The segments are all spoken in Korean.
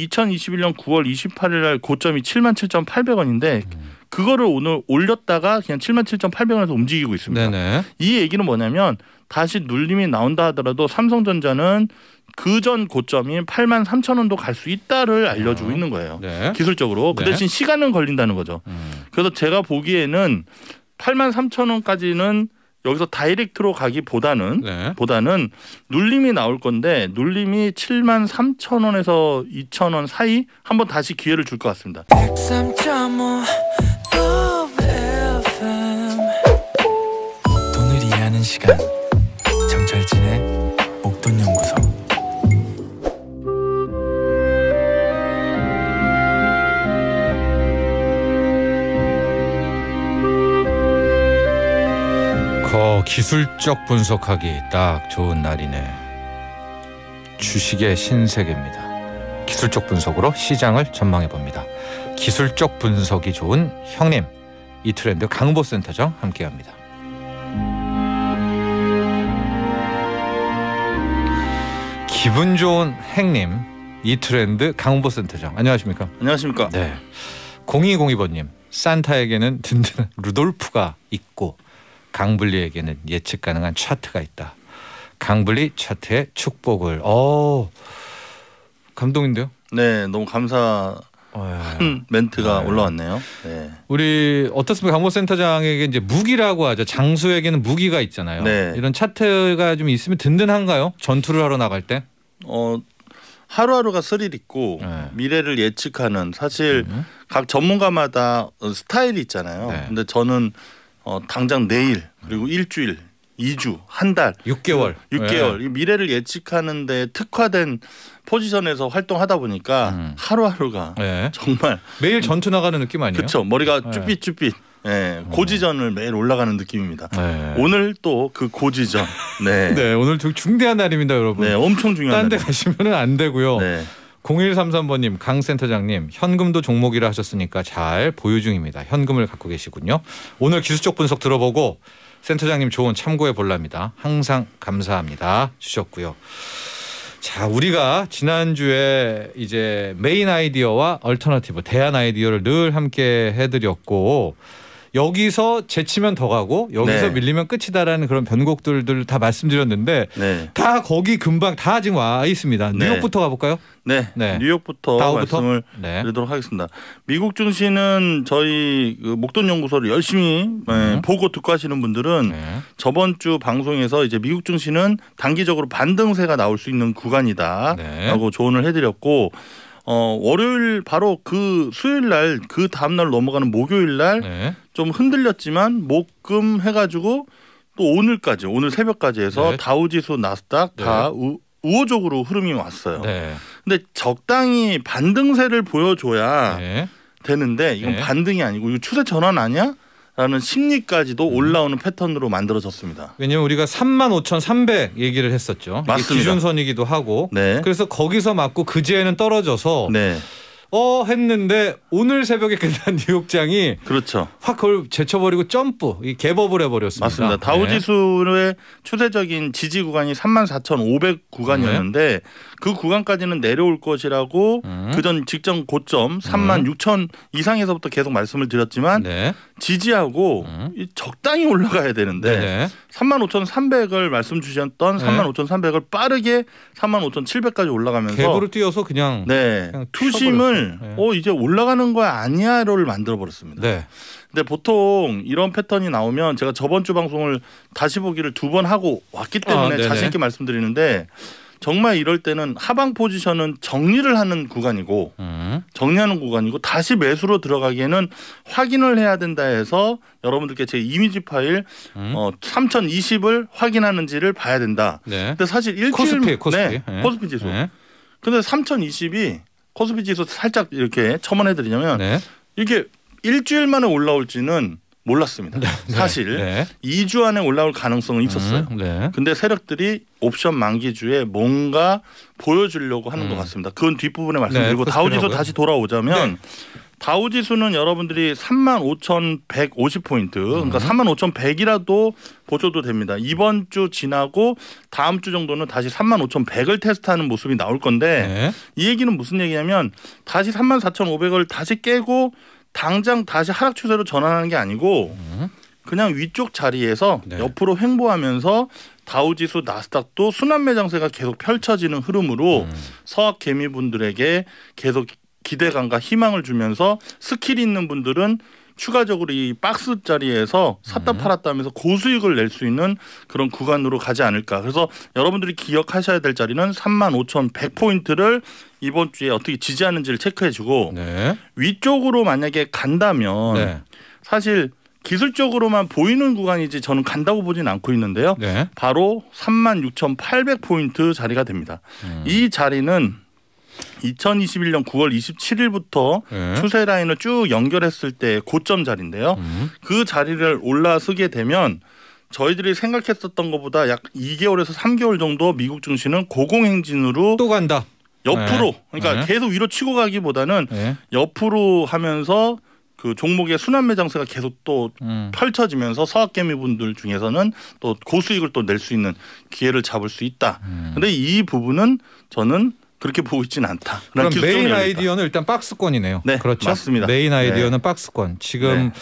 2021년 9월 28일 날 고점이 77,800원인데 그거를 오늘 올렸다가 그냥 77,800원에서 움직이고 있습니다. 네네. 이 얘기는 뭐냐면 다시 눌림이 나온다 하더라도 삼성전자는 그전 고점인 83,000원도 갈 수 있다를 알려주고 있는 거예요. 네. 기술적으로. 그 네. 대신 시간은 걸린다는 거죠. 그래서 제가 보기에는 83,000원까지는 여기서 다이렉트로 가기보다는 네. 눌림이 나올 건데 눌림이 73,000원에서 2,000원 사이 한번 다시 기회를 줄 것 같습니다. 103.5 돈을 이해하는 시간 정철진의 목돈연구소. 기술적 분석하기 딱 좋은 날이네. 주식의 신세계입니다. 기술적 분석으로 시장을 전망해 봅니다. 기술적 분석이 좋은 형님, 이트렌드 강보센터장 함께합니다. 기분 좋은 행님, 이트렌드 강보센터장 안녕하십니까? 안녕하십니까? 네. 0202번님, 산타에게는 든든한 루돌프가 있고 강블리에게는 예측 가능한 차트가 있다. 강블리 차트의 축복을. 감동인데요? 네, 너무 감사한 멘트가 네. 올라왔네요. 네. 우리 어떻습니까? 강보센터장에게 이제 무기라고 하죠. 장수에게는 무기가 있잖아요. 네. 이런 차트가 좀 있으면 든든한가요? 전투를 하러 나갈 때? 하루하루가 스릴 있고 네. 미래를 예측하는 사실 각 전문가마다 스타일이 있잖아요. 네. 근데 저는 당장 내일 그리고 일주일, 2주, 한 달, 6개월, 6개월 네. 이 미래를 예측하는 데 특화된 포지션에서 활동하다 보니까 하루하루가 네. 정말 매일 전투 나가는 느낌 아니에요? 그렇죠. 머리가 네. 쭈삣쭈삣. 네, 고지전을 매일 올라가는 느낌입니다. 네. 오늘 또 그 고지전. 네. 네, 오늘 중대한 날입니다, 여러분. 네, 엄청 중요한 딴 데 날입니다. 가시면 안 되고요. 네. 0133번님, 강 센터장님, 현금도 종목이라 하셨으니까 잘 보유 중입니다. 현금을 갖고 계시군요. 오늘 기술적 분석 들어보고 센터장님 조언 참고해 볼랍니다. 항상 감사합니다 주셨고요. 자, 우리가 지난주에 이제 메인 아이디어와 얼터너티브, 대안 아이디어를 늘 함께 해드렸고 여기서 제치면 더 가고 여기서 네. 밀리면 끝이다라는 그런 변곡들을 다 말씀드렸는데 네. 다 거기 금방 다 지금 와 있습니다. 네. 뉴욕부터 가볼까요? 네. 네. 뉴욕부터 다우부터? 말씀을 네. 드리도록 하겠습니다. 미국 증시는 저희 그 목돈연구소를 열심히 보고 듣고 하시는 분들은 네. 저번 주 방송에서 이제 미국 증시는 단기적으로 반등세가 나올 수 있는 구간이다라고 네. 조언을 해드렸고 월요일 바로 그 수요일 날 그 다음 날 넘어가는 목요일 날 좀 네. 흔들렸지만 목금 해가지고 또 오늘까지 오늘 새벽까지 해서 네. 다우지수 나스닥 네. 다 우호적으로 흐름이 왔어요. 네. 근데 적당히 반등세를 보여줘야 네. 되는데 이건 네. 반등이 아니고 이거 추세 전환 아니야? 라는 심리까지도 올라오는 패턴으로 만들어졌습니다. 왜냐하면 우리가 35,300 얘기를 했었죠. 이게 맞습니다. 기준선이기도 하고. 네. 그래서 거기서 맞고 그제는 떨어져서 네. 했는데 오늘 새벽에 끝난 뉴욕장이 그렇죠. 확 그걸 제쳐버리고 점프, 개법을 해버렸습니다. 맞습니다. 다우지수의 추세적인 지지 구간이 34,500 구간이었는데 그 구간까지는 내려올 것이라고 그전 직전 고점 36,000 이상에서부터 계속 말씀을 드렸지만 네. 지지하고 적당히 올라가야 되는데 네네. 35,300을 말씀 주셨던 네. 35,300을 빠르게 35,700까지 올라가면서 갭으로 뛰어서 그냥 그냥 투심을 튀어버렸어요. 이제 올라가는 거야 아니야를 만들어 버렸습니다. 네. 근데 보통 이런 패턴이 나오면 제가 저번 주 방송을 다시 보기를 2번 하고 왔기 때문에 네네. 자신 있게 말씀드리는데 정말 이럴 때는 하방 포지션은 정리를 하는 구간이고 정리하는 구간이고 다시 매수로 들어가기에는 확인을 해야 된다 해서 여러분들께 제 이미지 파일 3020을 확인하는지를 봐야 된다. 네. 근데 사실 일주일 코스피. 네, 코스피 지수. 네. 근데 3020이 코스피 지수 살짝 이렇게 첨언해 드리자면 네. 이게 일주일 만에 올라올지는 몰랐습니다. 사실 네. 2주 안에 올라올 가능성은 있었어요. 네. 근데 세력들이 옵션 만기주에 뭔가 보여주려고 하는 것 같습니다. 그건 뒷부분에 말씀드리고 네, 다우지수 코스피라고요? 다시 돌아오자면 네. 다우지수는 여러분들이 35,150포인트, 그러니까 35,100이라도 보셔도 됩니다. 이번 주 지나고 다음 주 정도는 다시 35,100을 테스트하는 모습이 나올 건데 네. 이 얘기는 무슨 얘기냐면 다시 34,500을 다시 깨고 당장 다시 하락 추세로 전환하는 게 아니고 그냥 위쪽 자리에서 네. 옆으로 횡보하면서 다우지수 나스닥도 순환 매장세가 계속 펼쳐지는 흐름으로 서학 개미분들에게 계속 기대감과 희망을 주면서 스킬 있는 분들은 추가적으로 이 박스 자리에서 샀다 팔았다 하면서 고수익을 낼 수 있는 그런 구간으로 가지 않을까. 그래서 여러분들이 기억하셔야 될 자리는 35,100포인트를 이번 주에 어떻게 지지하는지를 체크해주고 네. 위쪽으로 만약에 간다면 네. 사실 기술적으로만 보이는 구간이지 저는 간다고 보진 않고 있는데요. 네. 바로 36,800포인트 자리가 됩니다. 이 자리는 2021년 9월 27일부터 네. 추세 라인을 쭉 연결했을 때 고점 자리인데요. 그 자리를 올라서게 되면 저희들이 생각했었던 것보다 약 2개월에서 3개월 정도 미국 증시는 고공행진으로 또 간다. 옆으로 그러니까 네. 계속 위로 치고 가기보다는 네. 옆으로 하면서 그 종목의 순환 매장세가 계속 또 펼쳐지면서 서학개미분들 중에서는 또 고수익을 또 낼 수 있는 기회를 잡을 수 있다. 근데 이 부분은 저는 그렇게 보고 있지는 않다. 그럼 메인 아이디어는 일단 박스권이네요. 네, 그렇죠. 맞습니다. 메인 아이디어는 네. 박스권. 지금 네.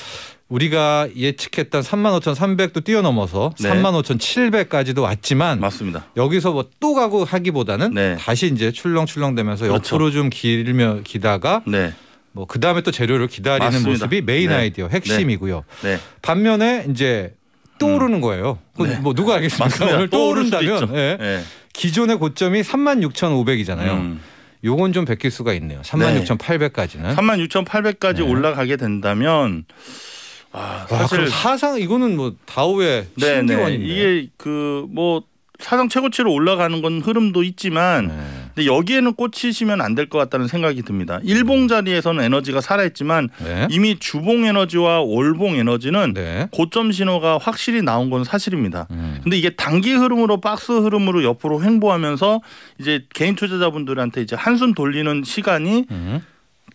우리가 예측했던 35,300도 뛰어넘어서 네. 35,700까지도 왔지만 맞습니다. 여기서 뭐 또 가고 하기보다는 네. 다시 이제 출렁출렁대면서 그렇죠. 옆으로 좀 기다가 네. 뭐 그 다음에 또 재료를 기다리는 맞습니다. 모습이 메인 네. 아이디어 핵심이고요. 네. 반면에 이제 또 오르는 거예요. 네. 뭐 누가 알겠습니까? 맞습니다. 오늘 또 오를 수도 오른다면 있죠. 예. 네. 기존의 고점이 36,500이잖아요. 요건 좀 베낄 수가 있네요. 36,800까지는. 36,800까지 네. 올라가게 된다면 사실 사상 이거는 뭐 다우의 신기원인데. 이게 그 뭐 사상 최고치로 올라가는 건 흐름도 있지만 근데 여기에는 꽂히시면 안 될 것 같다는 생각이 듭니다. 일봉 자리에서는 에너지가 살아있지만 네. 이미 주봉 에너지와 월봉 에너지는 네. 고점 신호가 확실히 나온 건 사실입니다. 근데 이게 단기 흐름으로 박스 흐름으로 옆으로 횡보하면서 이제 개인 투자자분들한테 이제 한숨 돌리는 시간이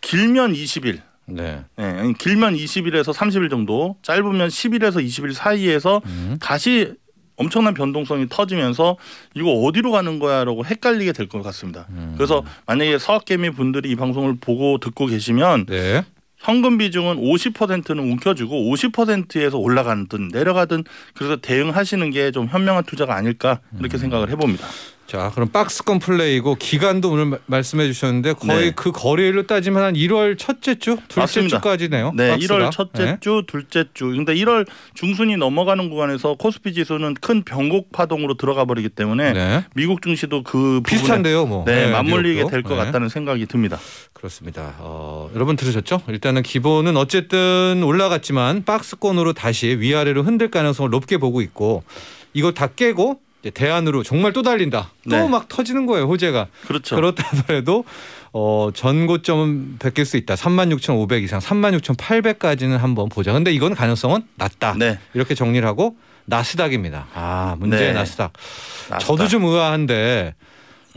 길면 20일. 네. 네, 길면 20일에서 30일 정도, 짧으면 10일에서 20일 사이에서 다시 엄청난 변동성이 터지면서 이거 어디로 가는 거야라고 헷갈리게 될 것 같습니다. 그래서 만약에 서학개미 분들이 이 방송을 보고 듣고 계시면 네. 현금 비중은 50%는 움켜주고 50%에서 올라가든 내려가든 그래서 대응하시는 게 좀 현명한 투자가 아닐까 이렇게 생각을 해봅니다. 자, 그럼 박스권 플레이고 기간도 오늘 말씀해 주셨는데 거의 네. 그 거래일로 따지면 한 1월 첫째 주, 둘째 맞습니다. 주까지네요. 네, 박스가. 1월 첫째 네. 주, 둘째 주. 근데 1월 중순이 넘어가는 구간에서 코스피 지수는 큰 변곡 파동으로 들어가 버리기 때문에 네. 미국 증시도 그 비슷한데요, 뭐. 네, 맞물리게 뉴욕도. 될 것 같다는 생각이 듭니다. 그렇습니다. 여러분 들으셨죠? 일단은 기본은 어쨌든 올라갔지만 박스권으로 다시 위아래로 흔들 가능성을 높게 보고 있고 이거 다 깨고 이제 대안으로 정말 또 달린다. 또 네. 막 터지는 거예요, 호재가. 그렇죠. 그렇다 하더라도 전고점은 베낄 수 있다. 36,500 이상, 36,800까지는 한번 보자. 근데 이건 가능성은 낮다. 네. 이렇게 정리를 하고 나스닥입니다. 문제의 네. 나스닥. 저도 좀 의아한데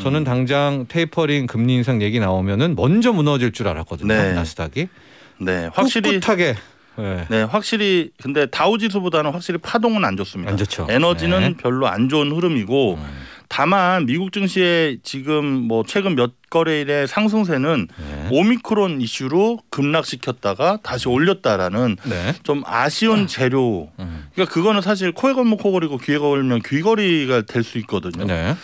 저는 당장 테이퍼링 금리 인상 얘기 나오면은 먼저 무너질 줄 알았거든요. 네. 나스닥이. 네, 확실히 꿋꿋하게. 네, 확실히 근데 다우지수보다는 확실히 파동은 안 좋습니다. 안 좋죠. 에너지는 네. 별로 안 좋은 흐름이고 다만 미국 증시의 지금 뭐 최근 몇 거래일의 상승세는 네. 오미크론 이슈로 급락시켰다가 다시 올렸다라는 네. 좀 아쉬운 재료. 그러니까 그거는 사실 코에 걸면 코걸이고 귀에 걸면 귀걸이가 될 수 있거든요. 네.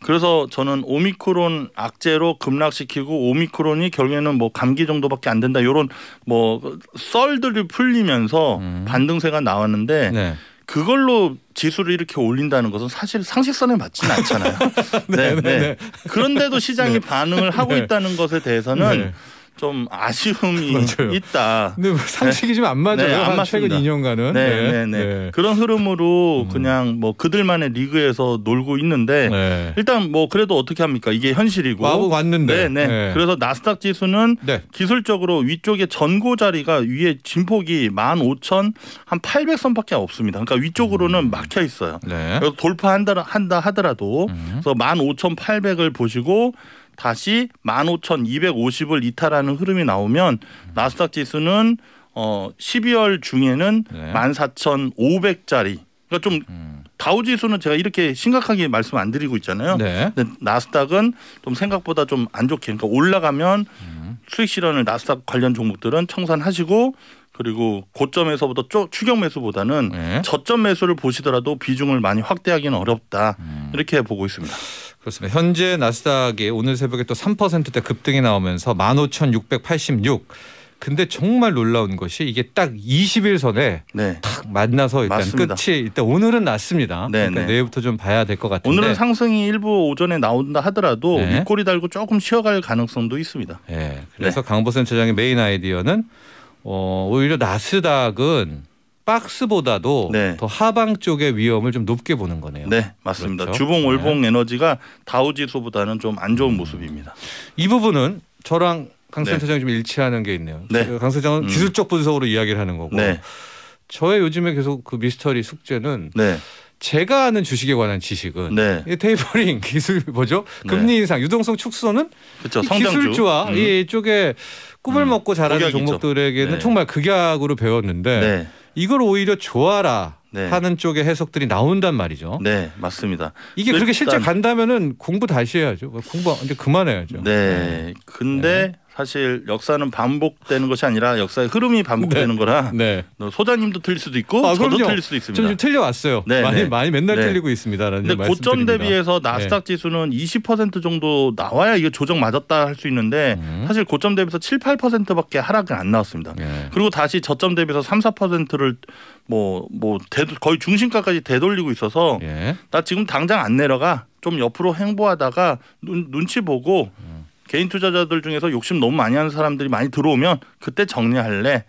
그래서 저는 오미크론 악재로 급락시키고 오미크론이 결국에는 뭐 감기 정도밖에 안 된다 이런 뭐 썰들이 풀리면서 반등세가 나왔는데 네. 그걸로 지수를 이렇게 올린다는 것은 사실 상식선에 맞지는 않잖아요. 네, 네. 그런데도 시장이 반응을 하고 네. 있다는 것에 대해서는 네. 좀 아쉬움이 맞아요. 있다. 근데 상식이 좀 안 맞아요. 네, 안 한 최근 맞습니다. 2년간은. 네. 그런 흐름으로 그냥 뭐 그들만의 리그에서 놀고 있는데 네. 일단 뭐 그래도 어떻게 합니까? 이게 현실이고. 왔는데. 네. 네. 그래서 나스닥 지수는 네. 기술적으로 위쪽에 전고 자리가 위에 진폭이 15,800선밖에 없습니다. 그러니까 위쪽으로는 막혀 있어요. 네. 그래서 돌파한다 하더라도 그래서 15,800을 보시고 다시 15,250을 이탈하는 흐름이 나오면 나스닥 지수는 12월 중에는 네. 14,500짜리. 그러니까 좀 다우 지수는 제가 이렇게 심각하게 말씀 안 드리고 있잖아요. 네. 근데 나스닥은 좀 생각보다 좀 안 좋게, 그러니까 올라가면 수익 실현을 나스닥 관련 종목들은 청산하시고, 그리고 고점에서부터 추격 매수보다는 네. 저점 매수를 보시더라도 비중을 많이 확대하기는 어렵다. 이렇게 보고 있습니다. 그렇습니다. 현재 나스닥이 오늘 새벽에 또 3%대 급등이 나오면서 15,686. 근데 정말 놀라운 것이 이게 딱 20일선에 네. 탁 만나서 일단 맞습니다. 끝이 일단 오늘은 났습니다. 네, 그러니까 네. 내일부터 좀 봐야 될 것 같은데. 오늘은 상승이 일부 오전에 나온다 하더라도 네. 윗꼬리 달고 조금 쉬어갈 가능성도 있습니다. 네. 그래서 강보 센터장의 메인 아이디어는 오히려 나스닥은 박스보다도 네. 더 하방 쪽의 위험을 좀 높게 보는 거네요. 네, 맞습니다. 그렇죠? 주봉 월봉 네. 에너지가 다우 지수보다는 좀 안 좋은 모습입니다. 이 부분은 저랑 강 네. 센터장이 좀 일치하는 게 있네요. 네. 강 센터장은 기술적 분석으로 이야기를 하는 거고 네, 저의 요즘에 계속 그 미스터리 숙제는 네, 제가 아는 주식에 관한 지식은 네. 이 테이퍼링 기술 뭐죠? 네. 금리 인상, 유동성 축소는 그렇죠. 이 성장주. 기술주와 이쪽에 꿈을 먹고 자라는 독약이죠. 종목들에게는 네. 정말 극약으로 배웠는데 네, 이걸 오히려 좋아라 네. 하는 쪽의 해석들이 나온단 말이죠. 네, 맞습니다. 이게 그렇게 실제 일단- 간다면은 공부 다시 해야죠. 공부 이제 그만해야죠. 네, 근데 사실 역사는 반복되는 것이 아니라 역사의 흐름이 반복되는 거라 네. 소장님도 틀릴 수도 있고 아, 저도 그럼요. 틀릴 수도 있습니다. 좀 틀려왔어요. 네, 네. 많이 맨날 네. 틀리고 있습니다라는 근데 말씀 고점 드립니다. 대비해서 나스닥 지수는 20% 정도 나와야 이게 조정 맞았다 할 수 있는데 사실 고점 대비해서 7, 8%밖에 하락은 안 나왔습니다. 네. 그리고 다시 저점 대비해서 3, 4%를 거의 중심가까지 되돌리고 있어서 예. 나 지금 당장 안 내려가, 좀 옆으로 행보하다가 눈치 보고 개인 투자자들 중에서 욕심 너무 많이 하는 사람들이 많이 들어오면 그때 정리할래.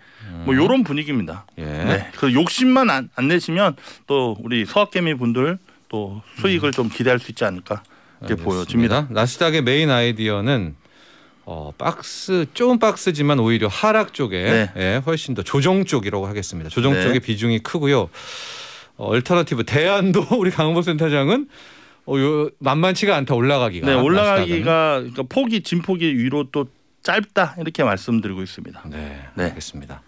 뭐 이런 분위기입니다. 예. 네. 그 욕심만 안 내시면 또 우리 서학개미 분들 또 수익을 좀 기대할 수 있지 않을까 이렇게 보여집니다. 나스닥의 메인 아이디어는 좁은 박스지만 오히려 하락 쪽에 네. 예, 훨씬 더 조정 쪽이라고 하겠습니다. 조정 네. 쪽의 비중이 크고요. 얼터너티브 대안도 우리 강보 센터장은 만만치가 않다 올라가기가. 네, 나스닥은. 올라가기가 그러니까 진폭이 위로 또 짧다 이렇게 말씀드리고 있습니다. 네, 네. 알겠습니다.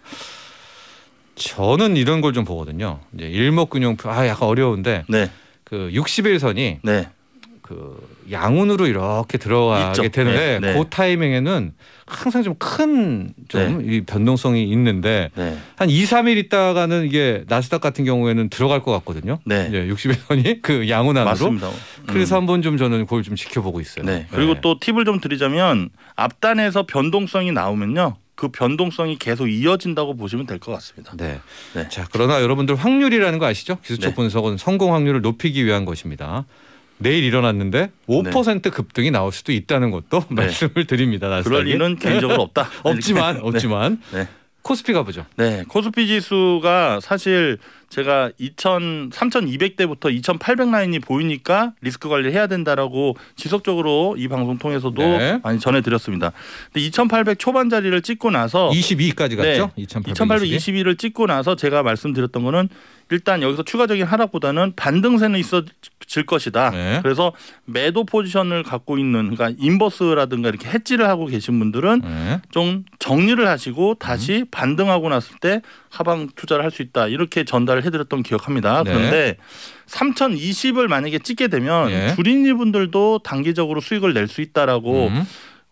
저는 이런 걸 좀 보거든요. 이제 일목균형표 약간 어려운데 네, 그 60일선이 네, 그 양운으로 이렇게 들어가게 있죠. 되는데 네, 네. 그 타이밍에는 항상 좀 큰 이 변동성이 있는데 네, 한 2, 3일 있다가는 이게 나스닥 같은 경우에는 들어갈 것 같거든요. 네. 이제 60일선이 그 양운 안으로. 맞습니다. 그래서 한번 좀 저는 그걸 좀 지켜보고 있어요. 네. 그리고 또 팁을 좀 드리자면 앞단에서 변동성이 나오면요, 그 변동성이 계속 이어진다고 보시면 될 것 같습니다. 네. 네. 자, 그러나 여러분들 확률이라는 거 아시죠? 기술적 네. 분석은 성공 확률을 높이기 위한 것입니다. 내일 일어났는데 5% 급등이 나올 수도 있다는 것도 말씀을 드립니다. 나스닥이. 그럴 리는 개인적으로 없다. 없지만 네. 코스피가 보죠. 네, 코스피 지수가 사실 제가 3,200대부터 2,800 라인이 보이니까 리스크 관리를 해야 된다라고 지속적으로 이 방송 통해서도 네. 많이 전해드렸습니다. 근데 2,800 초반 자리를 찍고 나서 22까지 갔죠? 2,822를 찍고 나서 제가 말씀드렸던 거는 일단 여기서 추가적인 하락보다는 반등세는 있어질 것이다. 네. 그래서 매도 포지션을 갖고 있는, 그러니까 인버스라든가 이렇게 해지를 하고 계신 분들은 네. 좀 정리를 하시고 다시 반등하고 났을 때 하방 투자를 할 수 있다, 이렇게 전달을 해드렸던 기억합니다. 네. 그런데 3,020을 만약에 찍게 되면 네. 주린이 분들도 단기적으로 수익을 낼 수 있다라고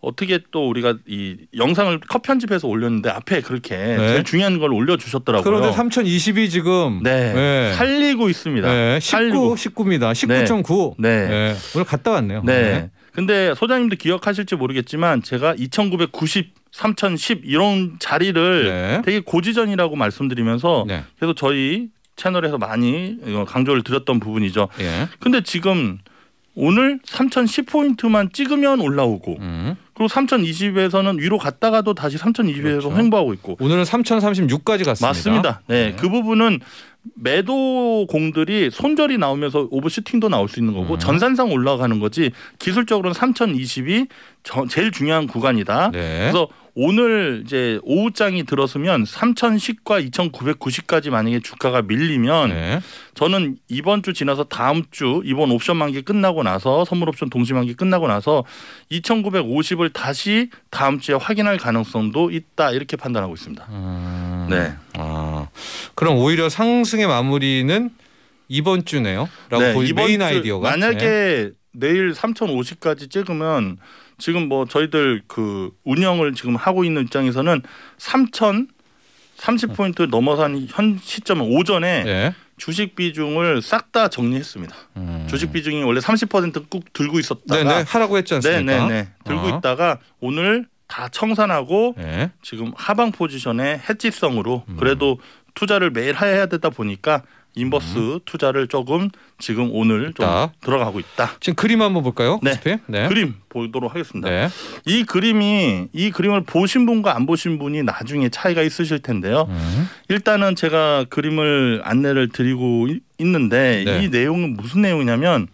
어떻게 또 우리가 이 영상을 컷 편집해서 올렸는데 앞에 그렇게 제일 중요한 걸 올려주셨더라고요. 그런데 3,020이 지금 살리고 있습니다. 네, 살리고. 19입니다. 19.9. 네. 네. 오늘 갔다 왔네요. 네. 근데 소장님도 기억하실지 모르겠지만 제가 2,990, 3,010 이런 자리를 네. 되게 고지전이라고 말씀드리면서 네. 계속 저희 채널에서 많이 강조를 드렸던 부분이죠. 예. 근데 지금 오늘 3,010포인트만 찍으면 올라오고 그리고 3,020에서는 위로 갔다가도 다시 3,020에서 그렇죠. 횡보하고 있고 오늘은 3,036까지 갔습니다. 맞습니다. 네, 그 부분은 매도 공들이 손절이 나오면서 오버슈팅도 나올 수 있는 거고 전산상 올라가는 거지 기술적으로는 3020이 제일 중요한 구간이다. 네. 그래서 오늘 이제 오후장이 들었으면 3010과 2990까지 만약에 주가가 밀리면 네. 저는 이번 주 지나서 다음 주 이번 옵션 만기 끝나고 나서 선물 옵션 동시 만기 끝나고 나서 2950을 다시 다음 주에 확인할 가능성도 있다 이렇게 판단하고 있습니다. 네. 그럼 오히려 상승의 마무리는 이번 주네요. 라고 네, 메인 아이디어가. 만약에 내일 3050까지 찍으면 지금 뭐 저희들 그 운영을 지금 하고 있는 입장에서는 3030포인트 넘어선 현 시점 오전에 네. 주식 비중을 싹 다 정리했습니다. 주식 비중이 원래 30% 꾹 들고 있었다가 네네, 하라고 했지 않습니까? 네네네. 들고 있다가 오늘 다 청산하고 네. 지금 하방 포지션의 해지성으로 그래도 투자를 매일 해야 되다 보니까 인버스 투자를 조금 지금 오늘 좀 들어가고 있다. 지금 그림 한번 볼까요? 네. 네. 그림 보도록 하겠습니다. 네. 이 그림을 보신 분과 안 보신 분이 나중에 차이가 있으실 텐데요. 일단은 제가 그림을 안내를 드리고 있는데 네. 이 내용은 무슨 내용이냐면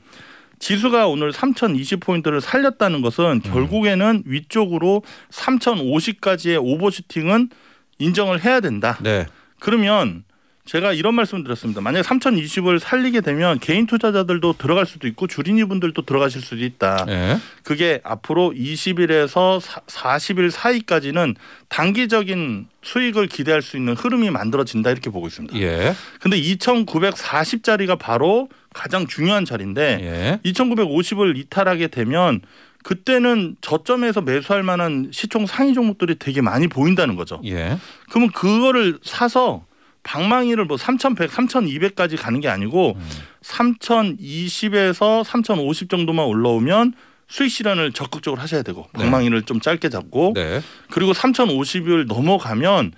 지수가 오늘 3020포인트를 살렸다는 것은 결국에는 위쪽으로 3050까지의 오버슈팅은 인정을 해야 된다. 네. 그러면 제가 이런 말씀을 드렸습니다. 만약에 3020을 살리게 되면 개인 투자자들도 들어갈 수도 있고 주린이 분들도 들어가실 수도 있다. 네. 그게 앞으로 20일에서 40일 사이까지는 단기적인 수익을 기대할 수 있는 흐름이 만들어진다 이렇게 보고 있습니다. 예. 근데 2940짜리가 바로 가장 중요한 자리인데 예. 2950을 이탈하게 되면 그때는 저점에서 매수할 만한 시총 상위 종목들이 되게 많이 보인다는 거죠. 예. 그러면 그거를 사서 방망이를 뭐 3100, 3200까지 가는 게 아니고 3020에서 3050 정도만 올라오면 수익 실현을 적극적으로 하셔야 되고 방망이를 좀 짧게 잡고 네. 그리고 3050을 넘어가면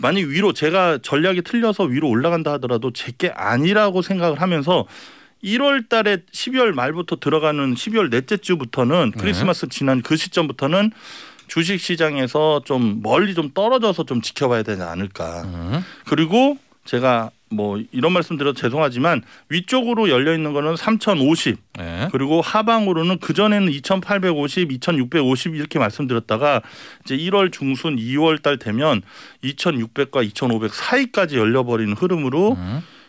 만약 위로 제가 전략이 틀려서 위로 올라간다 하더라도 제게 아니라고 생각을 하면서 1월 달에 12월 말부터 들어가는 12월 넷째 주부터는 크리스마스 지난 그 시점부터는 주식 시장에서 좀 멀리 좀 떨어져서 좀 지켜봐야 되지 않을까. 그리고 제가 뭐 이런 말씀 드려도 죄송하지만 위쪽으로 열려 있는 거는 3050 네. 그리고 하방으로는 그전에는 2850, 2650 이렇게 말씀드렸다가 이제 1월 중순 2월 달 되면 2600과 2500 사이까지 열려버리는 흐름으로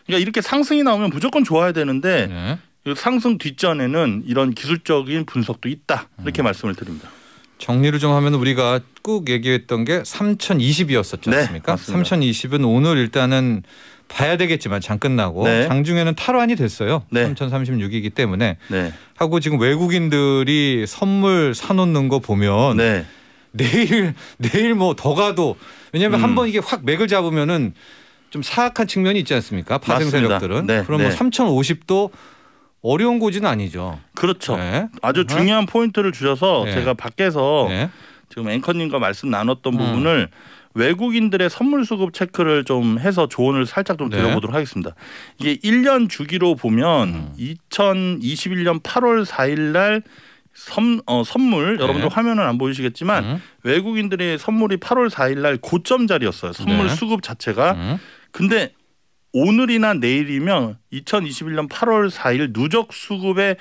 그러니까 이렇게 상승이 나오면 무조건 좋아야 되는데 네. 상승 뒷전에는 이런 기술적인 분석도 있다. 이렇게 말씀을 드립니다. 정리를 좀 하면 우리가 꼭 얘기했던 게 3020이었었지 않습니까? 네, 맞습니다. 3020은 오늘 일단은 봐야 되겠지만 장 끝나고 네. 장중에는 탈환이 됐어요. 네. 3036이기 때문에 네. 하고 지금 외국인들이 선물 사놓는 거 보면 네. 내일 뭐 더 가도 왜냐하면 한번 이게 확 맥을 잡으면은 좀 사악한 측면이 있지 않습니까? 파생 맞습니다. 세력들은. 네, 그러면 네. 3050도 어려운 고지는 아니죠. 그렇죠. 네. 아주 중요한 포인트를 주셔서 네. 제가 밖에서 네. 지금 앵커님과 말씀 나눴던 부분을 외국인들의 선물 수급 체크를 좀 해서 조언을 살짝 좀 드려보도록 하겠습니다. 이게 1년 주기로 보면 2021년 8월 4일 날 선물 여러분들 화면은 안 보이시겠지만 외국인들의 선물이 8월 4일 날 고점 자리였어요. 선물 수급 자체가. 근데 오늘이나 내일이면 2021년 8월 4일 누적 수급의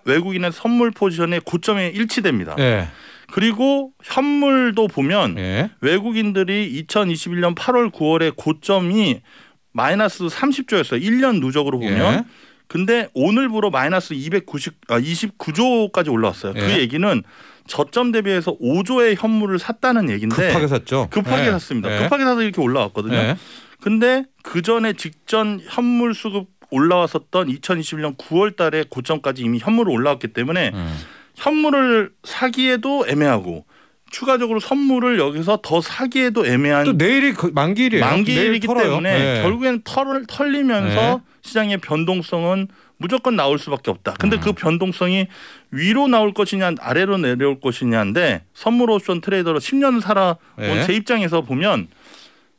외국인의 선물 포지션의 고점에 일치됩니다. 네. 그리고 현물도 보면 네. 외국인들이 2021년 8월 9월에 고점이 마이너스 30조였어요. 1년 누적으로 보면. 네. 근데 오늘부로 마이너스 29조까지 올라왔어요. 네. 그 얘기는 저점 대비해서 5조의 현물을 샀다는 얘기인데 급하게 샀죠. 급하게 네. 샀습니다. 네. 급하게 사서 이렇게 올라왔거든요. 네. 근데 그 전에 직전 현물 수급 올라왔었던 2021년 9월 달에 고점까지 이미 현물을 올라왔기 때문에 현물을 사기에도 애매하고 추가적으로 선물을 여기서 더 사기에도 애매한 또 내일이 만기일이에요. 만기일이기 내일 때문에 네. 결국에는 털리면서 네. 시장의 변동성은 무조건 나올 수밖에 없다. 근데 그 변동성이 위로 나올 것이냐 아래로 내려올 것이냐인데 선물 옵션 트레이더로 10년 살아온 네. 제 입장에서 보면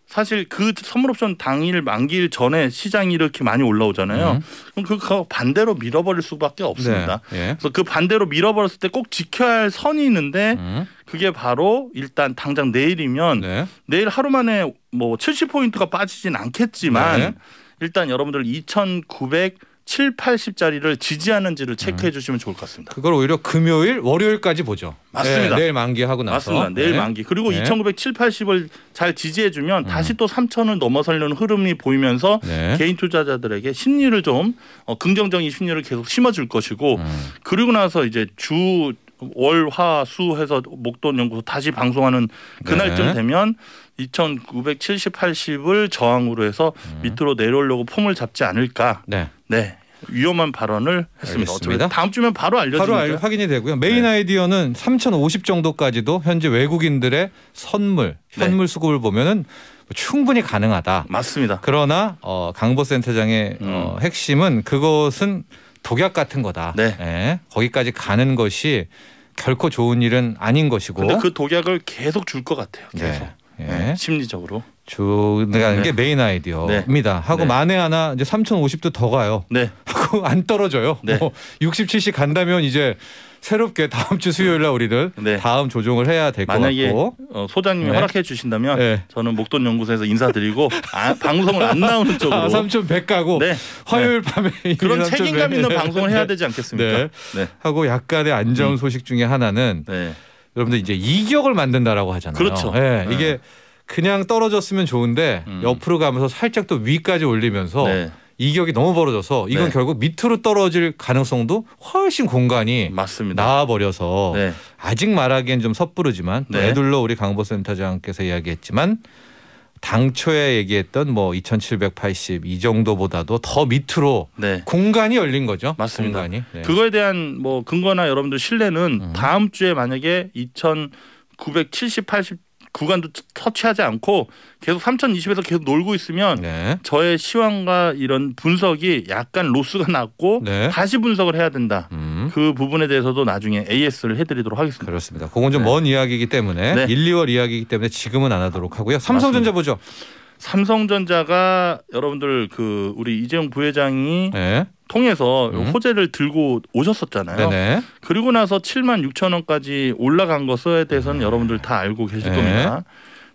사실 그 선물 옵션 당일 만기일 전에 시장이 이렇게 많이 올라오잖아요. 그럼 그 반대로 밀어버릴 수밖에 없습니다. 네. 네. 그래서 그 반대로 밀어버렸을 때 꼭 지켜야 할 선이 있는데 그게 바로 일단 당장 내일이면 네. 내일 하루 만에 뭐 70포인트가 빠지진 않겠지만 네. 일단 여러분들 2,907, 80짜리를 지지하는지를 체크해 주시면 좋을 것 같습니다. 그걸 오히려 금요일, 월요일까지 보죠. 맞습니다. 네, 내일 만기하고 나서. 맞습니다. 내일 만기. 그리고 2,907, 80을 잘 지지해 주면 다시 또 3,000을 넘어서려는 흐름이 보이면서 개인 투자자들에게 심리를 좀 긍정적인 심리를 계속 심어줄 것이고 그리고 나서 이제 주 월, 화, 수 해서 목돈 연구소 다시 방송하는 그날쯤 되면 2,970, 80을 저항으로 해서 밑으로 내려오려고 폼을 잡지 않을까. 네. 위험한 발언을 했습니다. 알겠습니다. 다음 주면 바로 알려드릴게요. 바로 확인이 되고요. 메인 아이디어는 3,050 정도까지도 현재 외국인들의 선물, 현물 수급을 보면은 충분히 가능하다. 맞습니다. 그러나 강보 센터장의 핵심은 그것은 독약 같은 거다. 거기까지 가는 것이 결코 좋은 일은 아닌 것이고. 근데 그 독약을 계속 줄 것 같아요. 계속. 심리적으로. 주는 게 메인 아이디어입니다. 하고 만에 하나 이제 3,050도 더 가요. 하고 안 떨어져요. 뭐 60, 70 간다면 이제 새롭게 다음 주 수요일 날 우리는 다음 조정을 해야 될 것 같고. 만약에 소장님이 허락해 주신다면 저는 목돈 연구소에서 인사드리고 방송을 안 나오는 쪽으로 3,100 가고 화요일 밤에 그런 책임감 있는 방송을 해야 되지 않겠습니까? 하고 약간의 안 좋은 소식 중에 하나는 여러분들 이제 이격을 만든다라고 하잖아요. 그렇죠. 이게 그냥 떨어졌으면 좋은데 옆으로 가면서 살짝 또 위까지 올리면서 이격이 너무 벌어져서 이건 결국 밑으로 떨어질 가능성도 훨씬 공간이 나와버려서 아직 말하기엔 좀 섣부르지만 또 애둘러 우리 강보 센터장께서 이야기했지만 당초에 얘기했던 뭐 2,780 이 정도보다도 더 밑으로 공간이 열린 거죠. 맞습니다. 공간이. 그거에 대한 뭐 근거나 여러분들 신뢰는 다음 주에 만약에 2,970, 80 구간도 터치하지 않고 계속 3,020에서 계속 놀고 있으면 저의 시황과 이런 분석이 약간 로스가 났고 다시 분석을 해야 된다. 그 부분에 대해서도 나중에 AS를 해드리도록 하겠습니다. 그렇습니다. 그건 좀 먼 이야기이기 때문에 1, 2월 이야기이기 때문에 지금은 안 하도록 하고요. 삼성전자 보죠. 삼성전자가 여러분들 그 우리 이재용 부회장이 통해서 호재를 들고 오셨었잖아요. 그리고 나서 76,000원까지 올라간 것에 대해서는 여러분들 다 알고 계실 겁니다.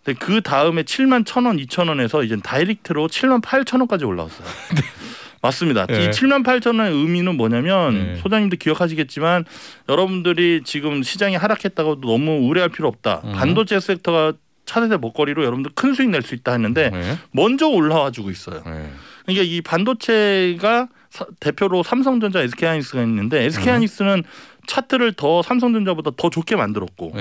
근데 그 다음에 71,000원, 2,000원에서 이제 다이렉트로 78,000원까지 올라왔어요. 맞습니다. 이 78,000원의 의미는 뭐냐면 소장님도 기억하시겠지만 여러분들이 지금 시장이 하락했다고 너무 우려할 필요 없다. 반도체 섹터가 차세대 먹거리로 여러분들 큰 수익 낼 수 있다 했는데 먼저 올라와 주고 있어요. 그러니까 이 반도체가 대표로 삼성전자, SK하이닉스가 있는데 SK하이닉스는 차트를 더 삼성전자보다 더 좋게 만들었고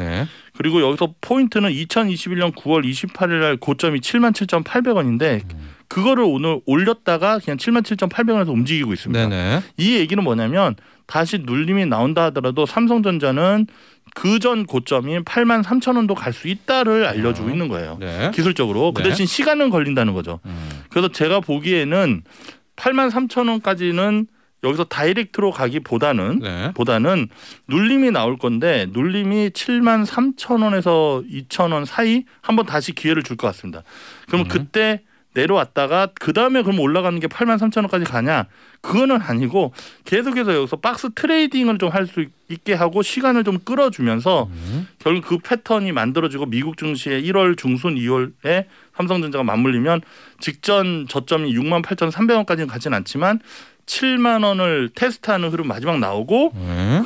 그리고 여기서 포인트는 2021년 9월 28일 날 고점이 77,800원인데 그거를 오늘 올렸다가 그냥 77,800원에서 움직이고 있습니다. 이 얘기는 뭐냐면 다시 눌림이 나온다 하더라도 삼성전자는 그전 고점인 83,000원도 갈 수 있다를 알려주고 있는 거예요. 기술적으로. 그 대신 시간은 걸린다는 거죠. 그래서 제가 보기에는 83,000원까지는 여기서 다이렉트로 가기보다는 눌림이 나올 건데 눌림이 73,000원에서 2,000원 사이 한번 다시 기회를 줄 것 같습니다. 그러면 그때 내려왔다가 그 다음에 그럼 올라가는 게 83,000원까지 가냐? 그거는 아니고 계속해서 여기서 박스 트레이딩을 좀 할 수 있게 하고 시간을 좀 끌어주면서 결국 그 패턴이 만들어지고 미국 증시의 1월 중순 2월에 삼성전자가 맞물리면 직전 저점이 68,300원까지는 가진 않지만 7만 원을 테스트하는 흐름 마지막 나오고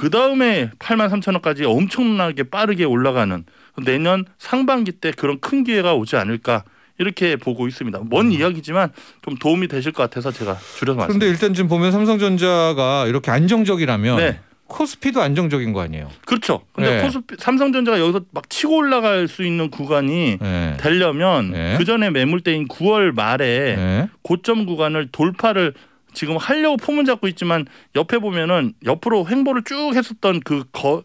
그 다음에 83,000원까지 엄청나게 빠르게 올라가는 내년 상반기 때 그런 큰 기회가 오지 않을까 이렇게 보고 있습니다. 먼 이야기지만 좀 도움이 되실 것 같아서 제가 줄여서 말씀드립니다. 그런데 일단 지금 보면 삼성전자가 이렇게 안정적이라면 코스피도 안정적인 거 아니에요? 그렇죠. 근데 코스피 삼성전자가 여기서 막 치고 올라갈 수 있는 구간이 되려면 그 전에 매물대인 9월 말에 고점 구간을 돌파를 지금 하려고 폼을 잡고 있지만 옆에 보면은 옆으로 횡보를 쭉 했었던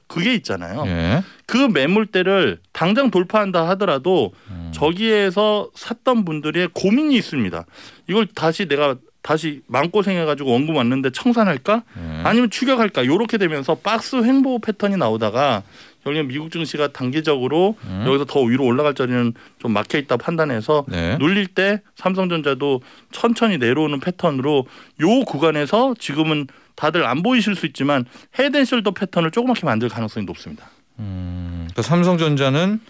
그게 있잖아요. 그 매물대를 당장 돌파한다 하더라도 저기에서 샀던 분들의 고민이 있습니다. 이걸 내가 다시 마음고생해가지고 원금 왔는데 청산할까? 아니면 추격할까? 이렇게 되면서 박스 횡보 패턴이 나오다가 결국 미국 증시가 단기적으로 여기서 더 위로 올라갈 자리는 좀 막혀있다 판단해서 눌릴 때 삼성전자도 천천히 내려오는 패턴으로 요 구간에서 지금은 다들 안 보이실 수 있지만 헤드앤숄더 패턴을 조그맣게 만들 가능성이 높습니다. 그러니까 삼성전자는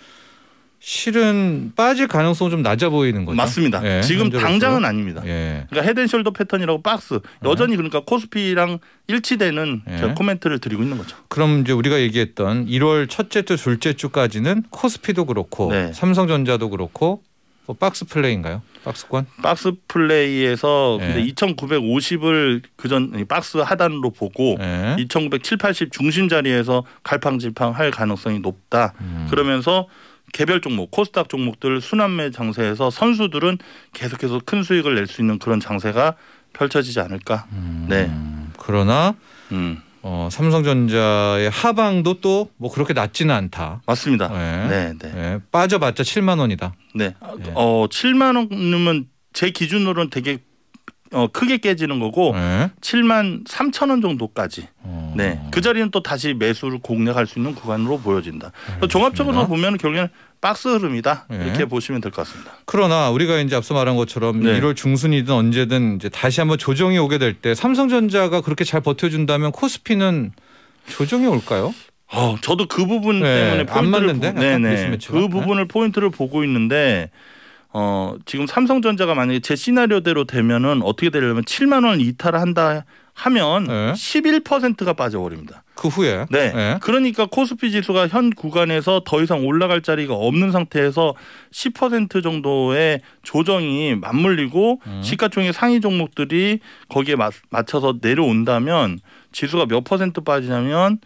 실은 빠질 가능성은 좀 낮아 보이는 거죠. 맞습니다. 예, 지금 현재로서. 당장은 아닙니다. 예. 그러니까 헤드앤숄더 패턴이라고 박스 여전히 그러니까 코스피랑 일치되는 예. 제가 코멘트를 드리고 있는 거죠. 그럼 이제 우리가 얘기했던 1월 첫째 주, 둘째 주까지는 코스피도 그렇고 네. 삼성전자도 그렇고 뭐 박스 플레이인가요? 박스권? 박스 플레이에서 예. 근데 2,950을 그전 박스 하단으로 보고 예. 2,907, 80 중심 자리에서 갈팡질팡할 가능성이 높다. 그러면서 개별 종목, 코스닥 종목들 순환매 장세에서 선수들은 계속해서 큰 수익을 낼 수 있는 그런 장세가 펼쳐지지 않을까. 네. 그러나 음. 삼성전자의 하방도 또 뭐 그렇게 낮지는 않다. 맞습니다. 예. 네, 네. 예. 빠져봤자 7만 원이다. 네. 예. 7만 원이면 제 기준으로는 되게 크게 깨지는 거고 예. 7만 3천 원 정도까지. 어. 네. 그 자리는 또 다시 매수를 공략할 수 있는 구간으로 보여진다. 종합적으로 보면 결국에는 박스 흐름이다. 예. 이렇게 보시면 될 것 같습니다. 그러나 우리가 이제 앞서 말한 것처럼 네. 1월 중순이든 언제든 이제 다시 한번 조정이 오게 될 때 삼성전자가 그렇게 잘 버텨준다면 코스피는 조정이 올까요? 저도 그 부분 네, 때문에 안 포인트를 맞는데? 약간 네네. 미스매치가? 그 부분을 포인트를 보고 있는데 지금 삼성전자가 만약에 제 시나리오대로 되면은 어떻게 되려면 7만 원 이탈을 한다 하면 네. 11%가 빠져버립니다. 그 후에 네. 예. 그러니까 코스피 지수가 현 구간에서 더 이상 올라갈 자리가 없는 상태에서 10% 정도의 조정이 맞물리고 시가총액 상위 종목들이 거기에 맞춰서 내려온다면 지수가 몇 퍼센트 빠지냐면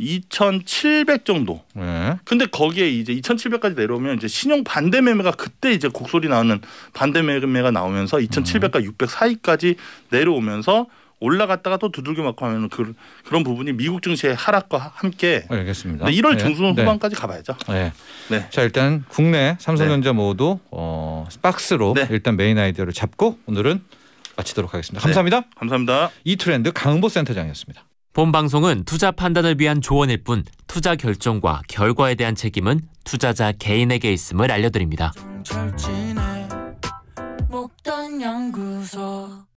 2,700 정도. 예. 근데 거기에 이제 2,700까지 내려오면 이제 신용 반대 매매가 그때 이제 곡소리 나오는 반대 매매가 나오면서 2,700과 600 사이까지 내려오면서 올라갔다가 또 두들겨 맞고 하면 그런 부분이 미국 증시의 하락과 함께 알겠습니다. 1월 네. 중순 네. 후반까지 가봐야죠. 네. 네. 자 일단 국내 삼성전자 모두 박스로 네. 일단 메인 아이디어를 잡고 오늘은 마치도록 하겠습니다. 감사합니다. 감사합니다. 이트렌드 강보 센터장이었습니다. 본 방송은 투자 판단을 위한 조언일 뿐 투자 결정과 결과에 대한 책임은 투자자 개인에게 있음을 알려드립니다. 정철진의 목돈 연구소